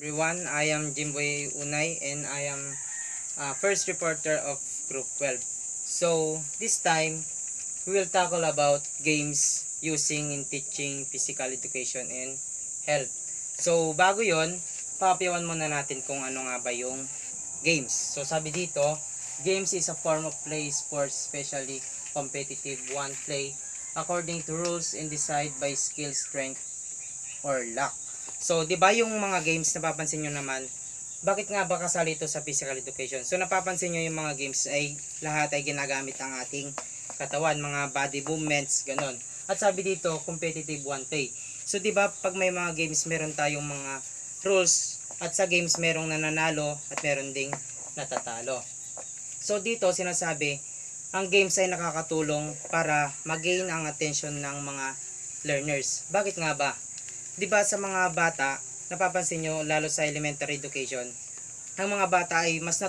everyone. I am Jimboy Unay and I am first reporter of Group 12. So, this time, we will tackle about games using in teaching physical education and health. So, bago yon, papayawan muna natin kung ano nga ba yung games. So, sabi dito, games is a form of play sports, especially competitive one play according to rules and decide by skill, strength, or luck. So, 'di ba yung mga games napapansin niyo naman, bakit nga ba kasali ito sa physical education? So, napapansin niyo yung mga games ay lahat ay ginagamit ang ating katawan, mga body movements, ganon. At sabi dito, competitive one play. So, 'di ba pag may mga games, meron tayong mga rules at sa games merong nananalo at meron ding natatalo. So, dito sinasabi, ang games ay nakakatulong para mag-gain ang attention ng mga learners. Bakit nga ba? 'Di ba sa mga bata, napapansin nyo, lalo sa elementary education, ang mga bata ay mas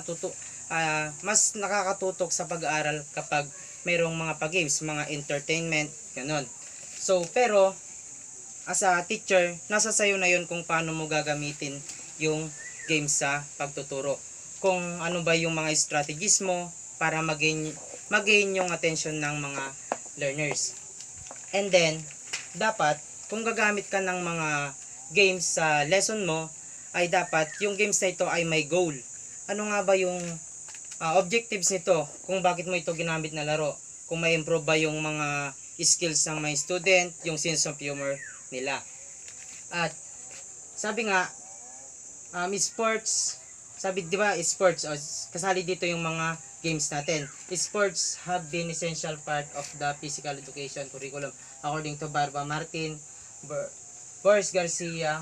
nakakatutok sa pag-aaral kapag mayroong mga pag-games, mga entertainment, ganon. So, pero as a teacher, nasa sayo na yun kung paano mo gagamitin yung games sa pagtuturo. Kung ano ba yung mga strategies mo para mag-gain yung attention ng mga learners. And then, dapat kung gagamit ka ng mga games sa lesson mo, ay dapat yung games na ito ay may goal. Ano nga ba yung objectives nito? Kung bakit mo ito ginamit na laro? Kung may improve ba yung mga skills ng mga student, yung sense of humor nila. At sabi nga, sports, sabi di ba sports, kasali dito yung mga games natin. Sports have been essential part of the physical education curriculum according to Barba Martin, Boris Garcia,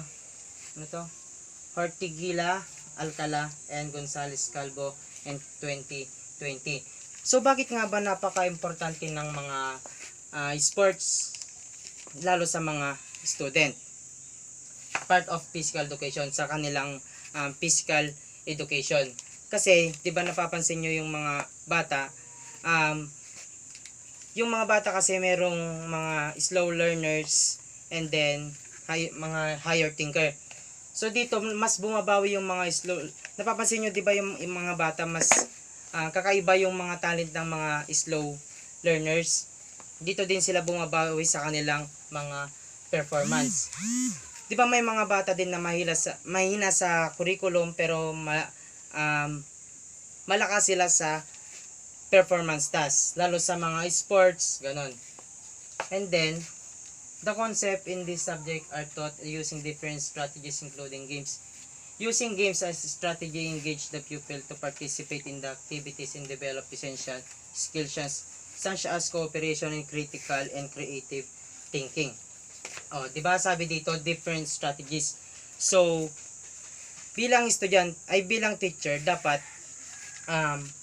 Hortigila, Alcala, and Gonzales Calvo in 2020. So, bakit nga ba napaka-importante ng mga sports, lalo sa mga student? Part of physical education sa kanilang physical education. Kasi, di ba napapansin nyo yung mga bata, kasi merong mga slow learners, and then mga higher thinker. So dito mas bumabawi yung mga slow. Napapansin niyo 'di ba yung mga bata mas kakaiba yung mga talent ng mga slow learners. Dito din sila bumabawi sa kanilang mga performance. 'Di ba may mga bata din na mahina sa curriculum pero malakas sila sa performance task, lalo sa mga sports, ganon. And then the concept in this subject are taught using different strategies including games. Using games as strategy engage the pupil to participate in the activities and develop essential skills such as cooperation and critical and creative thinking. Di ba sabi dito different strategies. So, bilang teacher, dapat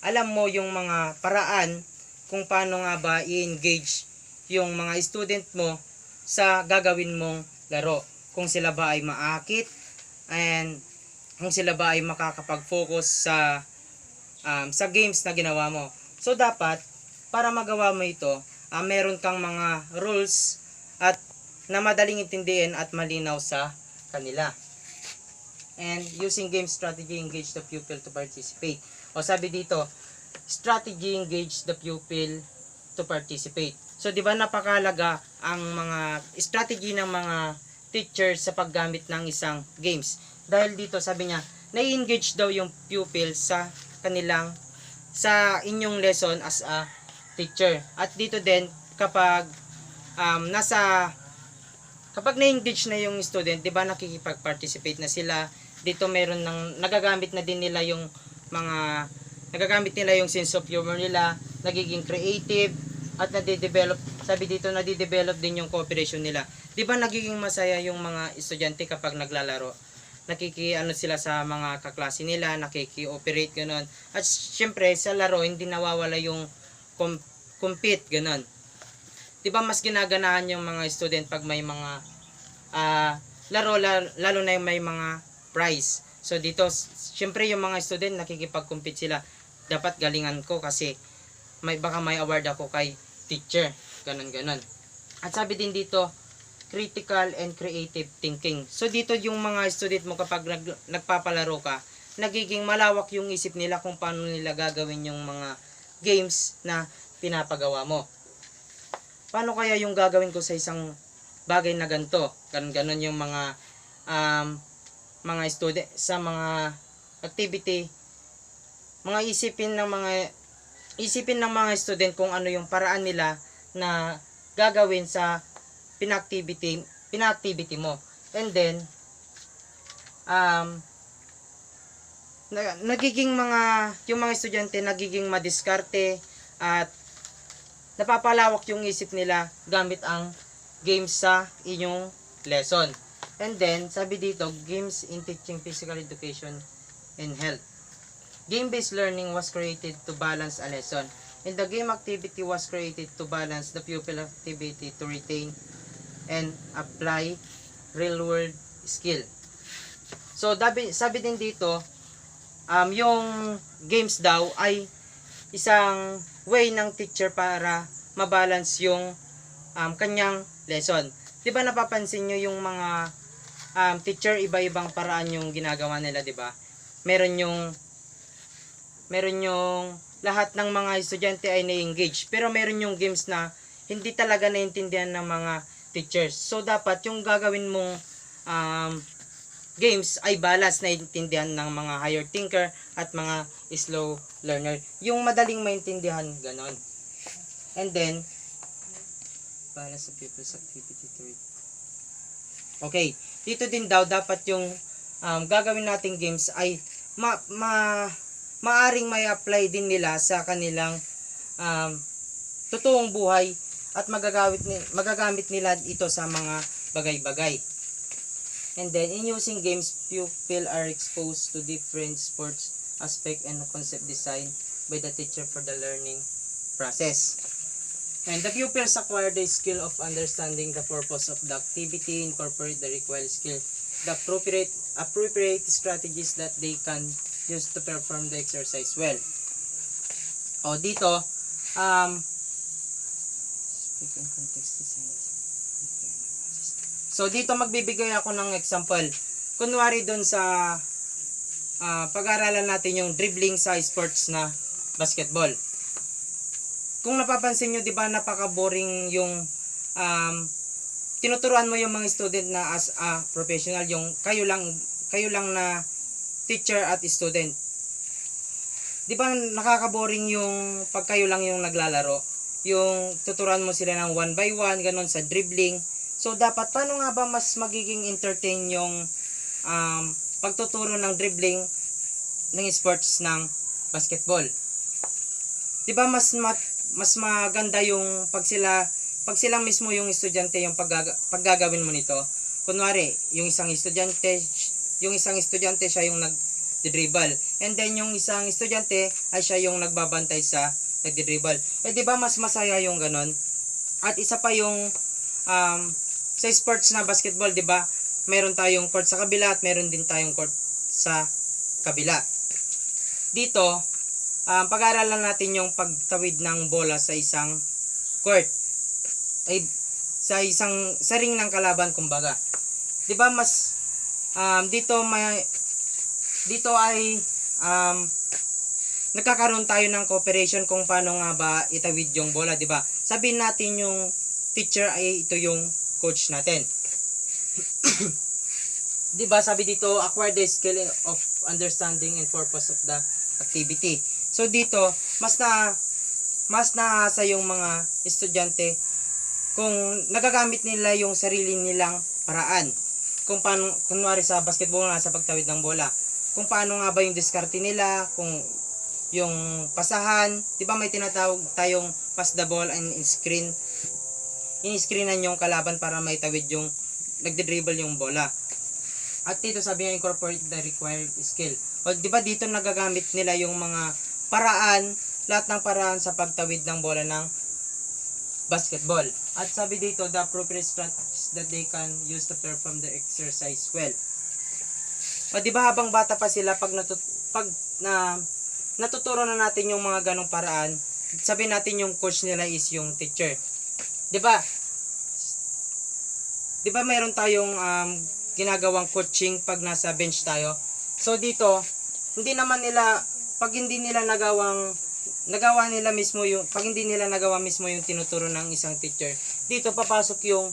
alam mo yung mga paraan kung paano nga ba i-engage yung mga student mo sa gagawin mong laro. Kung sila ba ay maakit and kung sila ba ay makakapag-focus sa games na ginawa mo. So dapat para magawa mo ito, meron kang mga rules at na madaling intindihin at malinaw sa kanila. And using game strategy engage the pupil to participate. Sabi dito, strategy engage the pupil to participate. So, di ba napakalaga ang mga strategy ng mga teachers sa paggamit ng isang games. Dahil dito, sabi niya, na-engage daw yung pupil sa inyong lesson as a teacher. At dito din, kapag na-engage na yung student, di ba nakikipag-participate na sila. Dito meron nagagamit nila yung sense of humor nila, nagiging creative, at nade-develop, sabi dito nade-develop din yung cooperation nila. 'Di ba nagiging masaya yung mga estudyante kapag naglalaro? Nakikiano sila sa mga kaklase nila, nakiki-operate ganon. At syempre sa laro hindi nawawala yung compete ganon. 'Di ba mas ginaganahan yung mga student pag may mga laro, lalo na yung may mga prize. So dito syempre yung mga student nakikipag-compete sila. Dapat galingan ko kasi baka may award ako kay teacher, ganon. At sabi din dito, critical and creative thinking. So dito yung mga student mo kapag nagpapalaro ka, nagiging malawak yung isip nila kung paano nila gagawin yung mga games na pinapagawa mo. Paano kaya yung gagawin ko sa isang bagay na ganito? Ganon yung mga student sa mga activity, isipin ng mga student kung ano yung paraan nila na gagawin sa pinactivity mo. And then yung mga estudyante nagiging madiskarte at napapalawak yung isip nila gamit ang games sa inyong lesson. And then sabi dito, games in teaching physical education and health. Game-based learning was created to balance a lesson, and the game activity was created to balance the pupil activity to retain and apply real-world skill. So, sabi din dito, yung games daw ay isang way ng teacher para mabalance yung kanyang lesson. Di ba napapansin nyo yung mga teacher, iba-ibang paraan yung ginagawa nila, di ba? Meron yung lahat ng mga estudyante ay na-engage. Pero meron yung games na hindi talaga naintindihan ng mga teachers. So, dapat yung gagawin mong games ay balance na intindihan ng mga higher thinker at mga slow learner. Yung madaling maintindihan, ganon. And then, balance sa pupils activity to read. Okay, dito din daw dapat yung gagawin nating games ay maaring may apply din nila sa kanilang totoong buhay at magagamit nila ito sa mga bagay-bagay. And then, in using games, pupils are exposed to different sports aspect and concept design by the teacher for the learning process. And the pupils acquire the skill of understanding the purpose of the activity, incorporate the required skill, the appropriate strategies that they can use to perform the exercise well. O dito, so dito magbibigay ako ng example. Kunwari doon sa pag-aaralan natin yung dribbling sa sports na basketball. Kung napapansin nyo, di ba napaka-boring yung tinuturuan mo yung mga student na as a professional, yung kayo lang na teacher at student. Di ba nakaka-boring yung pag kayo lang yung naglalaro? Yung tuturuan mo sila ng 1 by 1, ganon sa dribbling. So dapat paano nga ba mas magiging entertain yung pagtuturo ng dribbling ng sports ng basketball? Di ba mas maganda yung pag sila mismo yung estudyante yung paggagawin mo nito. Kunwari, yung isang estudyante siya yung nag-dribble. And then yung isang estudyante ay siya yung nagbabantay sa nag-dribble. Eh di ba mas masaya yung ganon? At isa pa yung sa sports na basketball, di ba? Meron tayong court sa kabila at meron din tayong court sa kabila. Dito, pag-aaralan natin yung pagtawid ng bola sa isang court. Ay sa ring ng kalaban kumbaga. 'Di ba mas dito ay nagkakaroon tayo ng cooperation kung paano nga ba itawid yung bola, 'di ba? Sabihin natin yung teacher ay ito yung coach natin. 'Di ba sabi dito, acquire the skill of understanding and purpose of the activity. So dito, mas nahasa yung mga estudyante kung nagagamit nila yung sarili nilang paraan. Kung paano, kunwari sa basketball na sa pagtawid ng bola, kung paano nga ba yung diskarte nila, kung yung pasahan, 'di ba may tinatawag tayong pass the ball and in-screenan yung kalaban para maitawid yung nagde-dribble yung bola. At dito sabi nga incorporate the required skill. O 'di ba dito nagagamit nila yung mga paraan, lahat ng paraan sa pagtawid ng bola ng basketball. At sabi dito, the appropriate strategies that they can use to perform the exercise well. O di ba habang bata pa sila, pag natuturo na natin yung mga ganong paraan, sabi natin yung coach nila is yung teacher. Di ba? 'di ba mayroon tayong ginagawang coaching pag nasa bench tayo. So dito, hindi naman nila pag hindi nila nagawa nila mismo yung pag hindi nila nagawa mismo yung tinuturo ng isang teacher, dito papasok yung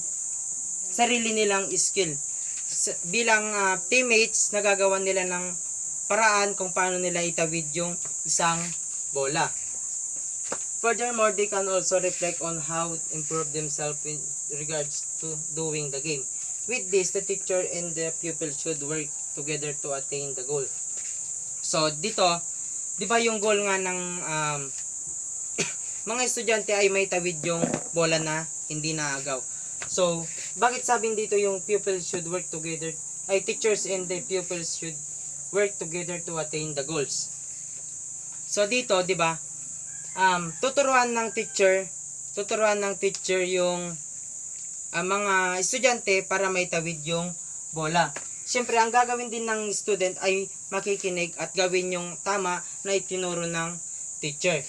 sarili nilang skill. Bilang teammates, nagagawa nila ng paraan kung paano nila itawid yung isang bola. Furthermore, they can also reflect on how to improve themselves in regards to doing the game. With this, the teacher and the pupil should work together to attain the goal. So, dito, di ba yung goal nga ng mga estudyante ay may tawid yung bola na hindi naagaw. So, bakit sabing dito yung pupils should work together? Ay, teachers and the pupils should work together to attain the goals. So, dito, di ba, tuturuan ng teacher yung mga estudyante para may tawid yung bola. Siyempre, ang gagawin din ng student ay makikinig at gawin yung tama na itinuro ng teacher.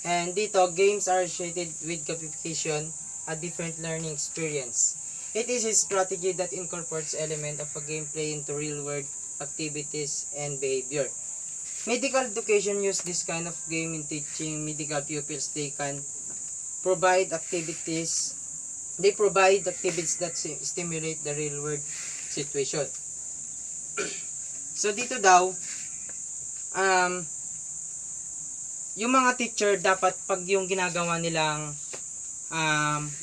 And dito, games are associated with gamification, a different learning experience. It is a strategy that incorporates element of a gameplay into real-world activities and behavior. Medical education use this kind of game in teaching medical pupils. They provide activities that stimulate the real-world situation. So dito daw, yung mga teacher dapat pag yung ginagawa nilang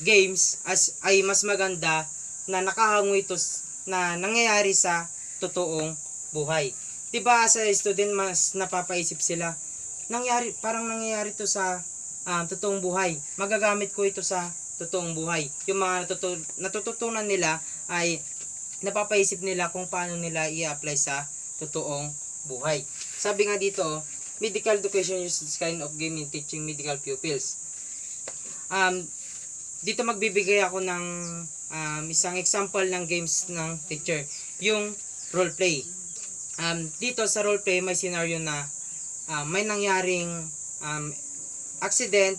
games ay mas maganda na nakahango ito na nangyayari sa totoong buhay. 'Di ba sa student mas napapaisip sila, parang nangyayari to sa totoong buhay. Magagamit ko ito sa totoong buhay. Yung mga natututunan nila ay napapaisip nila kung paano nila i-apply sa totoong buhay. Sabi nga dito, medical education uses this kind of game in teaching medical pupils. Dito magbibigay ako ng isang example ng games ng teacher, yung role play. Dito sa role play may scenario na may nangyaring accident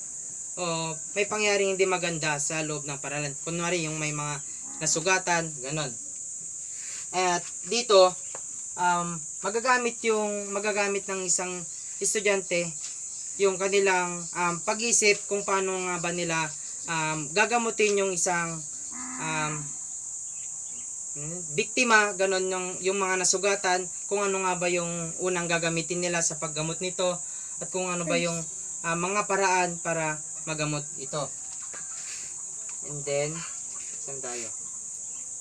o may pangyaring hindi maganda sa loob ng paralan. Kunwari yung may mga nasugatan, ganon. At dito magagamit ng isang estudyante yung kanilang pag-isip kung paano nga ba nila gagamutin yung isang biktima, ganon yung mga nasugatan, kung ano nga ba yung unang gagamitin nila sa paggamot nito at kung ano ba yung mga paraan para magamot ito. And then, saan tayo?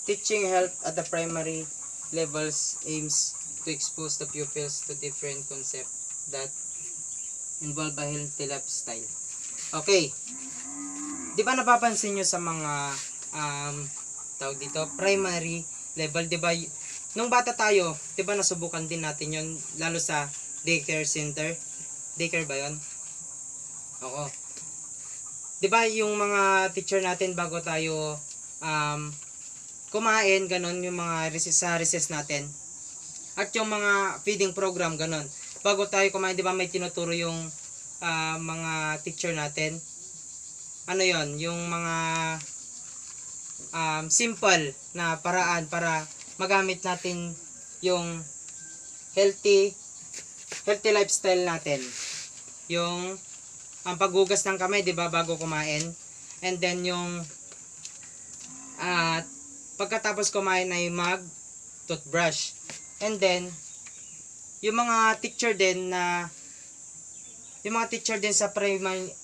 Teaching health at the primary levels aims to expose the pupils to different concepts that involve a healthy lifestyle. Okay. Di ba napapansin nyo sa mga tawag dito, primary level, di ba? Nung bata tayo, di ba nasubukan din natin yon lalo sa daycare center? Daycare ba yon? Oo. Di ba yung mga teacher natin bago tayo kumain, ganon, yung mga recess natin. At yung mga feeding program, ganon. Bago tayo kumain, di ba may tinuturo yung mga teacher natin? Ano yon, yung mga simple na paraan para magamit natin yung healthy lifestyle natin. Yung paghugas ng kamay, 'di ba, bago kumain. And then yung pagkatapos kumain ay mag-toothbrush. And then yung mga teacher din sa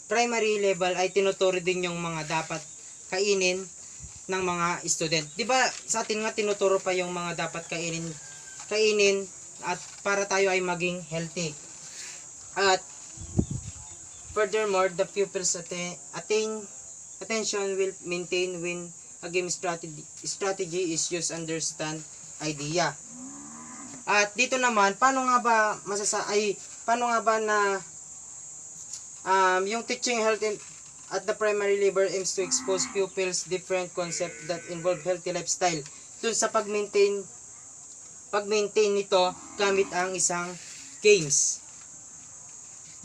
primary level ay tinuturo din yung mga dapat kainin ng mga student. 'Di ba sa atin nga tinuturo pa yung mga dapat kainin at para tayo ay maging healthy. At furthermore, the pupils attention will maintain when a game strategy is used to understand idea. At dito naman, paano nga ba na yung teaching health at the primary level aims to expose pupils different concepts that involve healthy lifestyle. Dun sa pag-maintain nito gamit ang isang games.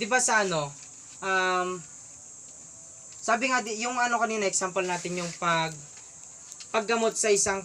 'Di ba sa ano? Sabi nga yung kanina example natin yung paggamot sa isang